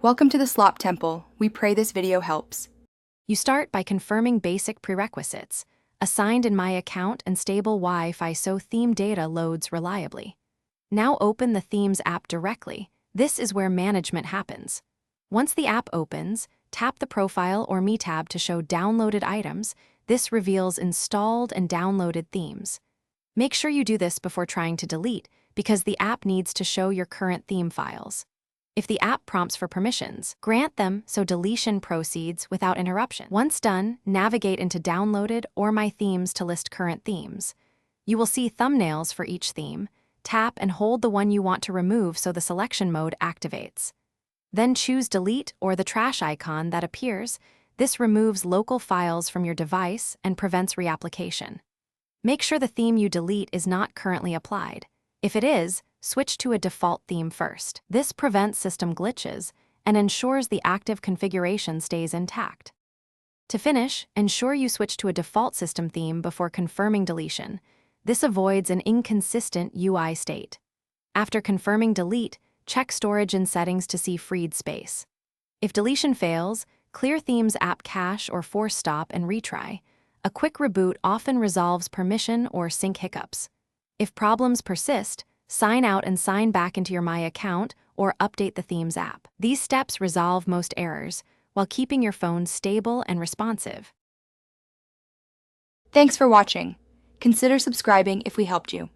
Welcome to the Slop Temple. We pray this video helps. You start by confirming basic prerequisites, assigned in my account and stable Wi-Fi so theme data loads reliably. Now open the Themes app directly. This is where management happens. Once the app opens, tap the Profile or Me tab to show downloaded items. This reveals installed and downloaded themes. Make sure you do this before trying to delete, because the app needs to show your current theme files. If the app prompts for permissions, grant them so deletion proceeds without interruption. Once done, navigate into Downloaded or My Themes to list current themes. You will see thumbnails for each theme. Tap and hold the one you want to remove so the selection mode activates. Then choose Delete or the trash icon that appears. This removes local files from your device and prevents reapplication. Make sure the theme you delete is not currently applied. If it is, switch to a default theme first. This prevents system glitches and ensures the active configuration stays intact. To finish, ensure you switch to a default system theme before confirming deletion. This avoids an inconsistent UI state. After confirming delete, check storage and settings to see freed space. If deletion fails, clear Themes app cache or force stop and retry. A quick reboot often resolves permission or sync hiccups. If problems persist, sign out and sign back into your My account or update the Themes app. These steps resolve most errors while keeping your phone stable and responsive. Thanks for watching. Consider subscribing if we helped you.